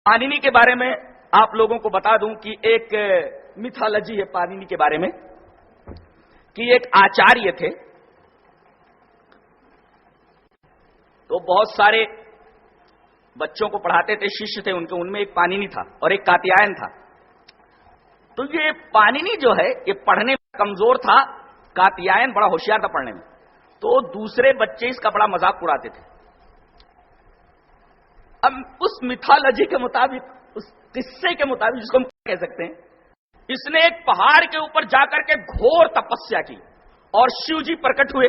پانینی کے بارے میں آپ لوگوں کو بتا دوں کہ ایک میتھالوجی ہے پانینی کے بارے میں کہ ایک آچاریہ تھے، تو بہت سارے بچوں کو پڑھاتے تھے، شیشیہ تھے ان میں ایک پانینی تھا اور ایک کاتیاین تھا. تو یہ پانینی جو ہے یہ پڑھنے میں کمزور تھا، کاتیاین بڑا ہوشیار تھا پڑھنے میں. تو دوسرے بچے اس کا بڑا مذاق اڑاتے تھے. اب اس میتھالوجی کے مطابق، اس قصے کے مطابق، جس کو ہم کہہ سکتے ہیں، اس نے ایک پہاڑ کے اوپر جا کر کے گھور تپسیا کی اور شیو جی پرکٹ ہوئے،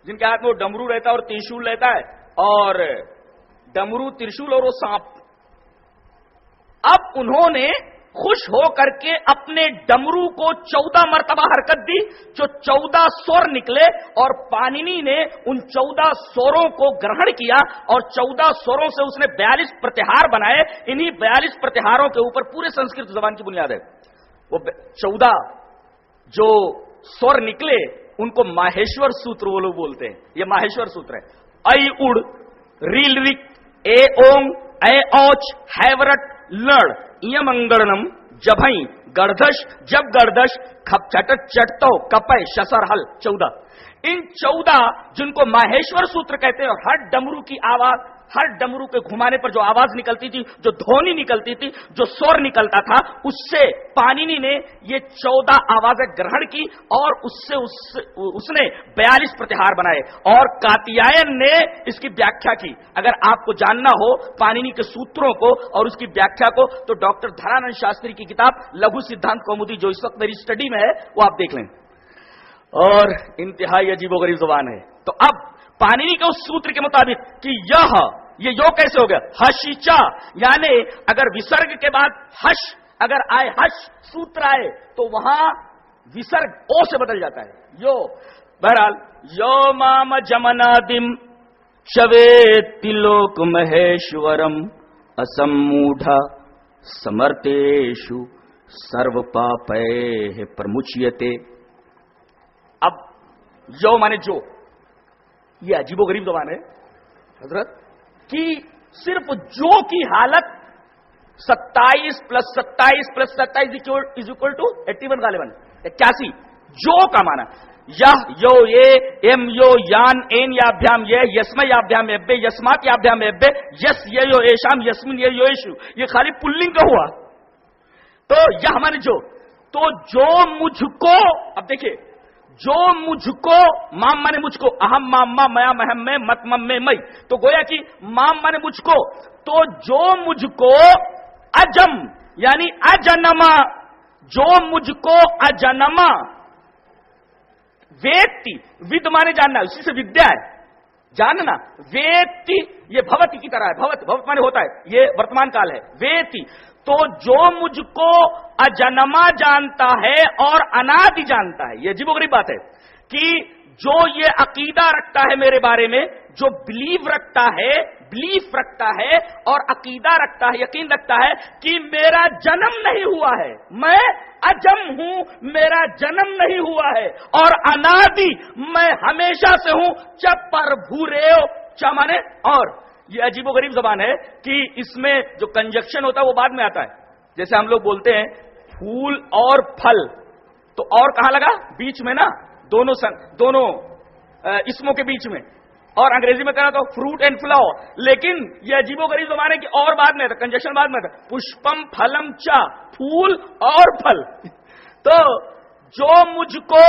جن کے ہاتھ میں وہ ڈمرو رہتا ہے اور ترشول رہتا ہے، اور ڈمرو، ترشول اور وہ سانپ. اب انہوں نے خوش ہو کر کے اپنے ڈمرو کو 14 مرتبہ حرکت دی، جو 14 سور نکلے، اور پانینی نے ان 14 سوروں کو گرہن کیا اور 14 سوروں سے اس نے 42 پرتہار بنائے. انہی 42 پرتہاروں کے اوپر پورے سنسکرت زبان کی بنیاد ہے. وہ 14 جو سور نکلے ان کو ماہیشور سوتر وہ لوگ بولتے ہیں. یہ ماہیشور سوتر ہے. ای اڑ، ریل رک، اے اونگ، اے اوچ، ہیورٹ، لڑ، یم انگڑنم، جبھئی، گردش، جب گردش، کھپ چٹت چٹتو، کپے، شسر ہل. 14 ان 14 جن کو ماہیشور سوتر کہتے ہیں، اور ہر ڈمرو کی آواز، ہر ڈمرو کے گھمانے پر جو آواز نکلتی تھی، جو دھونی نکلتی تھی، جو سور نکلتا تھا، اس سے پانینی نے یہ 14 آوازیں گرہن کی اور اس نے 42 پرتہار بنائے. اور کاتیاین نے اس کی ویاخیا کی. اگر آپ کو جاننا ہو پانینی کے سوتروں کو اور اس کی ویاخیا کو تو ڈاکٹر دھرانند شاستری کی کتاب لگھو سدھانت کومودی جو اس وقت میری اسٹڈی میں ہے وہ آپ دیکھ لیں، اور انتہائی عجیب و غریب زبان ہے. تو اب پانینی کے اس سوتر کے مطابق کہ یہ یو کیسے ہو گیا، ہشیچا، یعنی اگر وسرگ کے بعد ہش اگر آئے، ہش سوتر آئے تو وہاں وسرگ او سے بدل جاتا ہے، یو. بہرحال یو مام جمنادم چویتی لوک مہیشورم اسموڈھا سمرتیشو سرو پاپے پرمچیتے. اب یو مانے جو، یہ عجیب و غریب زبان ہے حضرت، کہ صرف جو کی حالت 27 + 27 + 27 از اکول ٹو 81 غالباً 81. جو کا معنی یو یہ ایم یو یان این یابھیام یہ یسم یابھیام ایبے یسمات یابھیام ایبے یس یہ یو ایشام یسمن یہ یو ایشو، یہ خالی پلنگ کا ہوا. تو یہ ہمارے تو جو مجھ کو، اب دیکھیے، جو مجھ کو، مام مانے مجھ کو، اہم مام ما میا مہم میں مت مم میں مئی، تو گویا کہ مام مانے مجھ کو، تو جو مجھ کو اجم یعنی اجنما، جو مجھ کو اجنما، ویتی، ود مانے جاننا، اسی سے ودیا ہے جاننا، ویتی یہ بھوتی کی طرح ہے، بھوت مانے ہوتا ہے، یہ ورتمان کال ہے، ویتی. تو جو مجھ کو اجنما جانتا ہے اور انادی جانتا ہے. یہ عجیب و غریب بات ہے کہ جو یہ عقیدہ رکھتا ہے میرے بارے میں، جو بلیف رکھتا ہے اور عقیدہ رکھتا ہے، یقین رکھتا ہے کہ میرا جنم نہیں ہوا ہے، میں اجم ہوں، میرا جنم نہیں ہوا ہے، اور انادی میں ہمیشہ سے ہوں. چپ پر بھوریو چمانے. اور یہ عجیب و غریب زبان ہے کہ اس میں جو کنجکشن ہوتا ہے وہ بعد میں آتا ہے. جیسے ہم لوگ بولتے ہیں پھول اور پھل، تو اور کہاں لگا؟ بیچ میں نا، دونوں اسموں کے بیچ میں. اور انگریزی میں کہنا تو فروٹ اینڈ فلاور. لیکن یہ عجیب و غریب زبان ہے کہ اور بعد میں تھا، کنجکشن بعد میں تھا. پشپم پھلم چا، پھول اور پھل. تو جو مجھ کو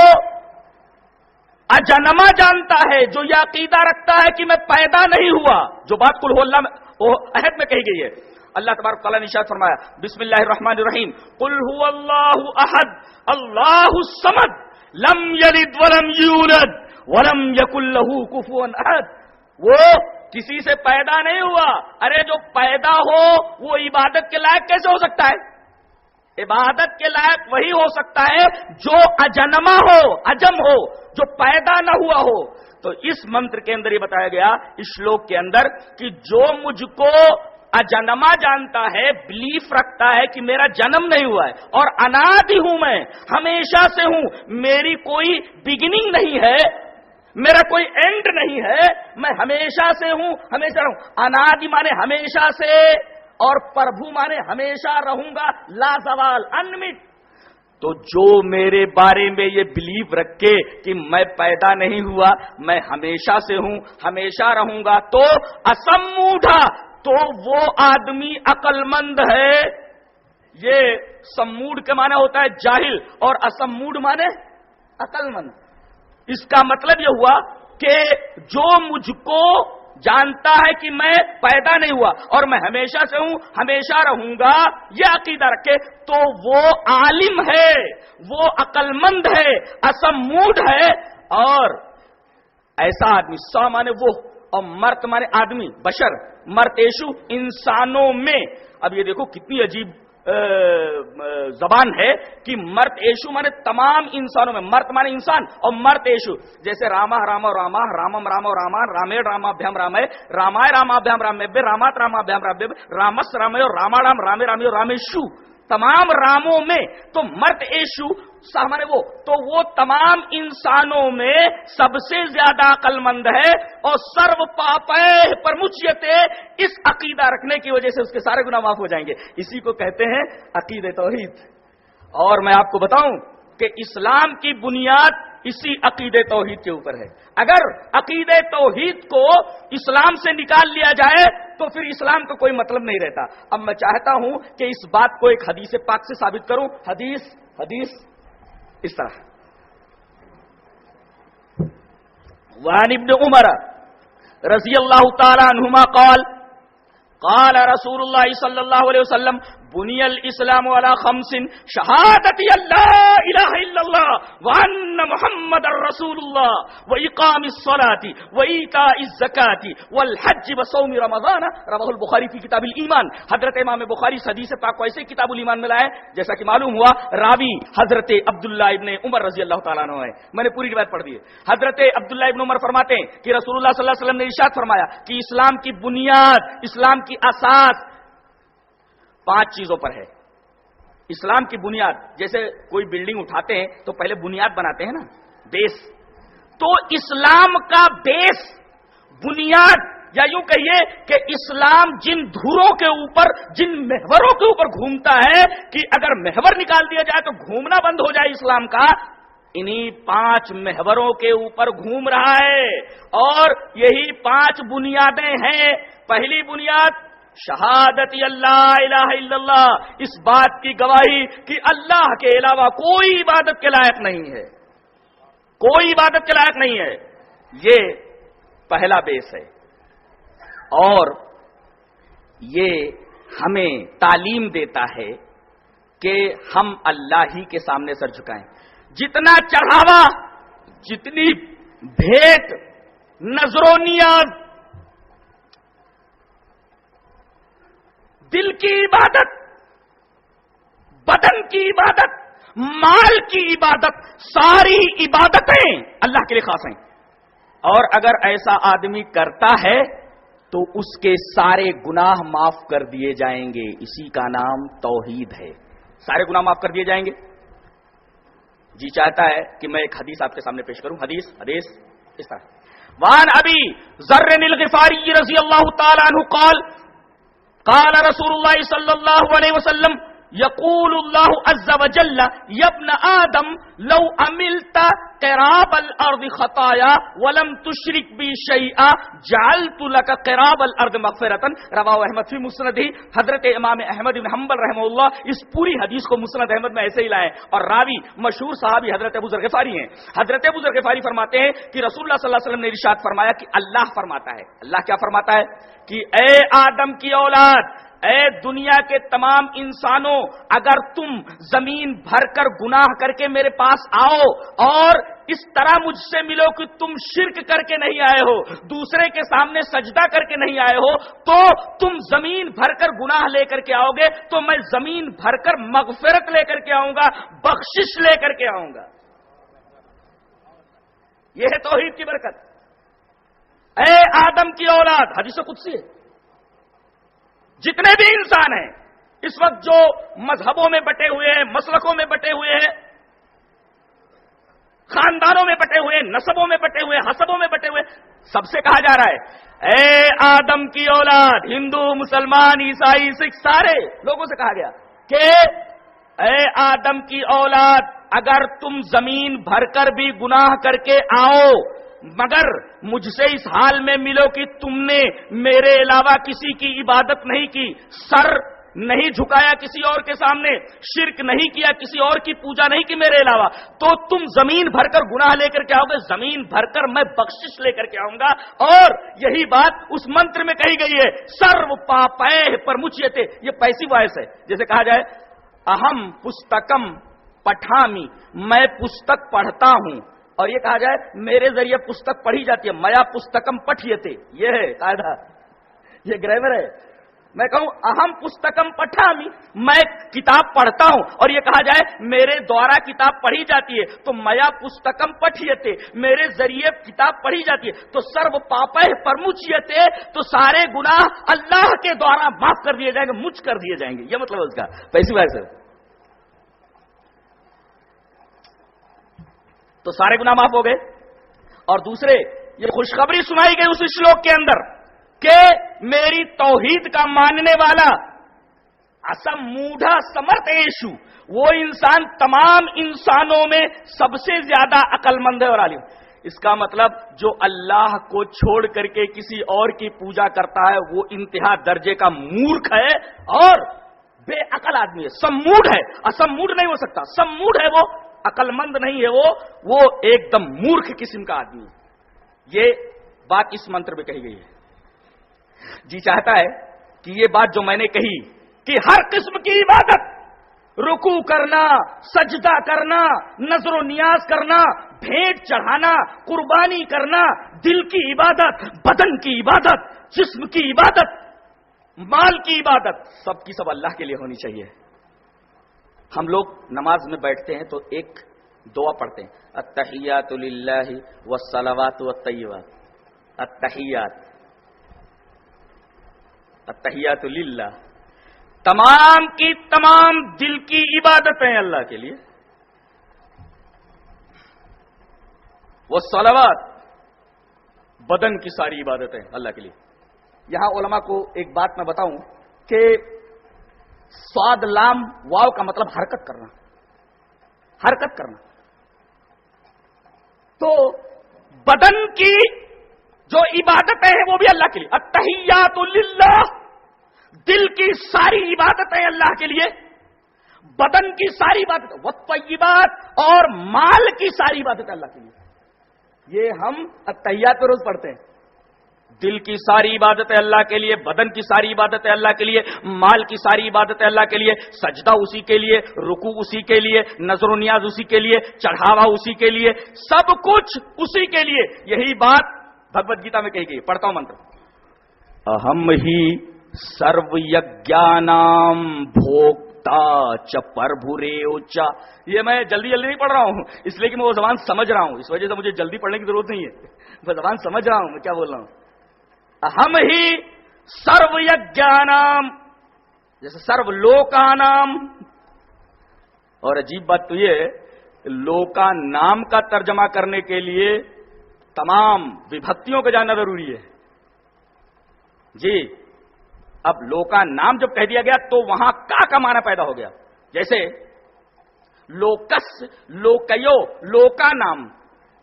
اجنما جانتا ہے، جو یہ عقیدہ رکھتا ہے کہ میں پیدا نہیں ہوا، جو بات کل ہو اللہ میں عہد میں کہی گئی ہے. اللہ تبارک تعالیٰ نے ارشاد فرمایا بسم اللہ الرحمن الرحیم قل هو اللہ احد اللہ الصمد لم یلد ولم یولد ولم یکن له کفوا احد. وہ کسی سے پیدا نہیں ہوا. ارے جو پیدا ہو وہ عبادت کے لائق کیسے ہو سکتا ہے؟ عبادت کے لائق وہی ہو سکتا ہے جو اجنما ہو، اجم ہو، جو پیدا نہ ہوا ہو. تو اس منتر کے اندر یہ بتایا گیا اس شلوک کے اندر کہ جو مجھ کو اجنما جانتا ہے، بلیف رکھتا ہے کہ میرا جنم نہیں ہوا ہے اور انادی ہوں، میں ہمیشہ سے ہوں، میری کوئی بگننگ نہیں ہے، میرا کوئی اینڈ نہیں ہے، میں ہمیشہ سے ہوں، ہمیشہ رہوں. انادی مانے ہمیشہ سے، اور پربھو مانے ہمیشہ رہوں گا، لا زوال، انمٹ. تو جو میرے بارے میں یہ بلیو رکھے کہ میں پیدا نہیں ہوا، میں ہمیشہ سے ہوں، ہمیشہ رہوں گا، تو اسموڈھا، تو وہ آدمی عقل مند ہے. یہ سموڈ کے معنی ہوتا ہے جاہل، اور اسموڈ معنی عقل مند. اس کا مطلب یہ ہوا کہ جو مجھ کو جانتا ہے کہ میں پیدا نہیں ہوا اور میں ہمیشہ سے ہوں، ہمیشہ رہوں گا، یہ عقیدہ رکھے تو وہ عالم ہے، وہ عقل مند ہے، اسموڈ ہے. اور ایسا آدمی، سا مانے وہ اور مرت مانے آدمی، بشر، مرتیشو انسانوں میں. اب یہ دیکھو کتنی عجیب زبان ہے کہ مرت ایشو مانے تمام انسانوں میں، مرت مانے انسان اور مرت ایشو. جیسے راما راما راما، رامم راما راما، رامے راما بھیم رامے، رامائے راما بھیم رامے، رامات راما بھیم رامے، رامس رامے اور راما رام، رامے رامی اور رامیشو، تمام راموں میں. تو مرت ایشو سامنے وہ، تو وہ تمام انسانوں میں سب سے زیادہ عقل مند ہے اور سرو پاپے پرمچیتے، اس عقیدہ رکھنے کی وجہ سے اس کے سارے گناہ معاف ہو جائیں گے. اسی کو کہتے ہیں عقیدہ توحید. اور میں آپ کو بتاؤں کہ اسلام کی بنیاد اسی عقیدہ توحید کے اوپر ہے. اگر عقیدہ توحید کو اسلام سے نکال لیا جائے تو پھر اسلام کا کوئی مطلب نہیں رہتا. اب میں چاہتا ہوں کہ اس بات کو ایک حدیث پاک سے ثابت کروں. حدیث اس طرح، وعن ابن عمر رضی اللہ تعالی عنہما قال قال رسول اللہ صلی اللہ علیہ وسلم بنی الاسلام علی خمس شہادت اللہ الہ الا اللہ وان محمد رسول اللہ واقام الصلاۃ وایتاء الزکاۃ والحج وصوم رمضان. رواه البخاری فی کتاب الایمان. حضرت امام بخاری حدیث پاک کو ایسے کتاب الایمان میں لائے جیسا کہ معلوم ہوا راوی حضرت عبداللہ ابن عمر رضی اللہ تعالیٰ عنہ ہے. میں نے پوری روایت پڑھ دی ہے. حضرت عبداللہ ابن عمر فرماتے ہیں کہ رسول اللہ صلی اللہ علیہ وسلم نے ارشاد فرمایا کہ اسلام کی بنیاد، اسلام کی اساس 5 چیزوں پر ہے. اسلام کی بنیاد، جیسے کوئی بلڈنگ اٹھاتے ہیں تو پہلے بنیاد بناتے ہیں نا، بیس. تو اسلام کا بیس، بنیاد، یا یوں کہیے کہ اسلام جن دھروں کے اوپر، جن محوروں کے اوپر گھومتا ہے کہ اگر محور نکال دیا جائے تو گھومنا بند ہو جائے اسلام کا، انہی 5 محوروں کے اوپر گھوم رہا ہے. اور یہی 5 بنیادیں ہیں. پہلی بنیاد شہادت اللہ الہ الا اللہ، اس بات کی گواہی کہ اللہ کے علاوہ کوئی عبادت کے لائق نہیں ہے، کوئی عبادت کے لائق نہیں ہے. یہ پہلا بیس ہے. اور یہ ہمیں تعلیم دیتا ہے کہ ہم اللہ ہی کے سامنے سر جھکائیں. جتنا چڑھاوا، جتنی بھیٹ، نظر و نیاز، دل کی عبادت، بدن کی عبادت، مال کی عبادت، ساری عبادتیں اللہ کے لیے خاص ہیں. اور اگر ایسا آدمی کرتا ہے تو اس کے سارے گناہ معاف کر دیے جائیں گے. اسی کا نام توحید ہے. سارے گناہ معاف کر دیے جائیں گے. جی چاہتا ہے کہ میں ایک حدیث آپ کے سامنے پیش کروں. حدیث اس طرح، وان ابی ذر الغفاری رضی اللہ تعالی عنہ قال قال رسول اللہ صلی اللہ علیہ وسلم یقول اللہ عز وجل یا ابن آدم لو عملت قراب الارض خطایا ولم تشرک بی شیئا جعلت لك قراب الارض مغفرتا. رواہ احمد فی مسندہ. حضرت امام احمد بن حنبل رحمہ اللہ اس پوری حدیث کو مسند احمد میں ایسے ہی لائے اور راوی مشہور صحابی حضرت ابو ذر غفاری ہیں. حضرت ابو ذر غفاری فرماتے ہیں کہ رسول اللہ صلی اللہ علیہ وسلم نے ارشاد فرمایا کہ اللہ فرماتا ہے، اللہ کیا فرماتا ہے کہ اے آدم کی اولاد، اے دنیا کے تمام انسانوں، اگر تم زمین بھر کر گناہ کر کے میرے پاس آؤ اور اس طرح مجھ سے ملو کہ تم شرک کر کے نہیں آئے ہو، دوسرے کے سامنے سجدہ کر کے نہیں آئے ہو، تو تم زمین بھر کر گناہ لے کر کے آؤ گے تو میں زمین بھر کر مغفرت لے کر کے آؤں گا، بخشش لے کر کے آؤں گا. یہ ہے توحید کی برکت. اے آدم کی اولاد، حدیث قدسی ہے. جتنے بھی انسان ہیں اس وقت جو مذہبوں میں بٹے ہوئے ہیں، مسلکوں میں بٹے ہوئے ہیں، خاندانوں میں بٹے ہوئے، نسبوں میں بٹے ہوئے، حسبوں میں بٹے ہوئے، سب سے کہا جا رہا ہے اے آدم کی اولاد، ہندو، مسلمان، عیسائی، سکھ، سارے لوگوں سے کہا گیا کہ اے آدم کی اولاد، اگر تم زمین بھر کر بھی گناہ کر کے آؤ مگر مجھ سے اس حال میں ملو کہ تم نے میرے علاوہ کسی کی عبادت نہیں کی، سر نہیں جھکایا کسی اور کے سامنے، شرک نہیں کیا، کسی اور کی پوجا نہیں کی میرے علاوہ، تو تم زمین بھر کر گناہ لے کر کے آؤ گے، زمین بھر کر میں بخشش لے کر کے آؤں گا۔ اور یہی بات اس منتر میں کہی گئی ہے، سرو پاپے پر مچیتے، یہ پیسیو وائس ہے، جیسے کہا جائے اہم پستکم پٹھامی، میں پستک پڑھتا ہوں، اور یہ کہا جائے میرے ذریعے پستک پڑھی جاتی ہے، میا پستکم پٹھیتے، یہ ہے قاعدہ، یہ گرامر ہے۔ میں کہوں اہم پستکم پٹھامی، میں کتاب پڑھتا ہوں، اور یہ کہا جائے میرے دوارا کتاب پڑھی جاتی ہے، تو میا پستکم پٹھیتے، میرے ذریعے کتاب پڑھی جاتی ہے، تو سرو پاپے پرمچیتے، تو سارے گناہ اللہ کے دوارا معاف کر دیے جائیں گے، مجھ کر دیے جائیں گے، یہ مطلب اس کا پیسی بھائی سے، تو سارے گناہ معاف ہو گئے۔ اور دوسرے یہ خوشخبری سنائی گئی اس شلوک کے اندر کہ میری توحید کا ماننے والا اسم موڈھا سمرت ایشو، وہ انسان تمام انسانوں میں سب سے زیادہ عقل مند ہے اور عالم۔ اس کا مطلب جو اللہ کو چھوڑ کر کے کسی اور کی پوجا کرتا ہے وہ انتہا درجے کا مورکھ ہے اور بے عقل آدمی ہے، سم موڈ ہے، اسم موڈ نہیں ہو سکتا، سم موڈ ہے، وہ عقل مند نہیں ہے، وہ ایک دم مورکھ قسم کا آدمی ہے۔ یہ بات اس منتر میں کہی گئی ہے۔ جی چاہتا ہے کہ یہ بات جو میں نے کہی کہ ہر قسم کی عبادت، رکوع کرنا، سجدہ کرنا، نظر و نیاز کرنا، بھیٹ چڑھانا، قربانی کرنا، دل کی عبادت، بدن کی عبادت، جسم کی عبادت، مال کی عبادت، سب کی سب اللہ کے لیے ہونی چاہیے۔ ہم لوگ نماز میں بیٹھتے ہیں تو ایک دعا پڑھتے ہیں، التحیات للہ والصلوات والطیبات، التحیات للہ، تمام کی تمام دل کی عبادتیں اللہ کے لیے، والصلوات، بدن کی ساری عبادتیں اللہ کے لیے۔ یہاں علماء کو ایک بات میں بتاؤں کہ صاد لام واو کا مطلب حرکت کرنا، حرکت کرنا، تو بدن کی جو عبادتیں ہیں وہ بھی اللہ کے لیے، التحیات للہ، دل کی ساری عبادتیں اللہ کے لیے، بدن کی ساری عبادت، والطیبات، اور مال کی ساری عبادتیں اللہ کے لیے۔ یہ ہم التحیات روز پڑھتے ہیں، دل کی ساری عبادتیں اللہ کے لیے، بدن کی ساری عبادتیں اللہ کے لیے، مال کی ساری عبادتیں اللہ کے لیے، سجدہ اسی کے لیے، رکوع اسی کے لیے، نظر و نیاز اسی کے لیے، چڑھاوا اسی کے لیے، سب کچھ اسی کے لیے۔ یہی بات بھگوت گیتا میں کہی گئی، پڑھتا ہوں منتر، اہم ہی سرو یجنام بھوکتا چ پربھورے اوچا۔ یہ میں جلدی نہیں پڑھ رہا ہوں اس لیے کہ میں وہ زبان سمجھ رہا ہوں، اس وجہ سے مجھے جلدی پڑھنے کی ضرورت نہیں ہے، میں زبان سمجھ رہا ہوں میں کیا بول رہا ہوں۔ ہم ہی سرو یجنام، جیسے سرو لوکانام، اور عجیب بات تو یہ لوکا نام کا ترجمہ کرنے کے لیے تمام وبھکتیوں کو جاننا ضروری ہے۔ جی اب لوکا نام جب کہہ دیا گیا تو وہاں کا معنی پیدا ہو گیا، جیسے لوکس، لوکیو، لوکا نام،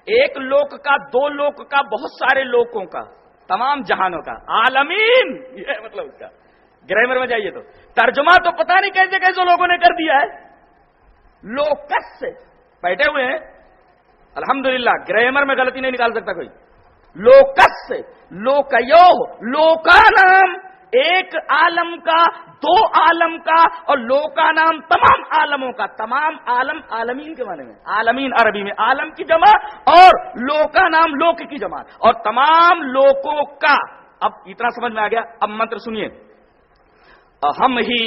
ایک لوک کا، دو لوک کا، بہت سارے لوکوں کا، تمام جہانوں کا، عالمین، یہ مطلب اس کا۔ گرامر میں جائیے تو ترجمہ تو پتہ نہیں کیسے کیسے لوگوں نے کر دیا ہے، لوکس سے بیٹھے ہوئے ہیں، الحمدللہ گرامر میں غلطی نہیں نکال سکتا کوئی۔ لوکس سے، لوکیو، لوکا نام، ایک عالم کا، دو عالم کا، اور لوکا نام تمام عالموں کا، تمام عالم عالمین کے معنی میں، عالمین عربی میں عالم کی جمع، اور لوکا نام لوک کی جمع، اور تمام لوکوں کا۔ اب اتنا سمجھ میں آ گیا، اب منتر سنیے، ہم ہی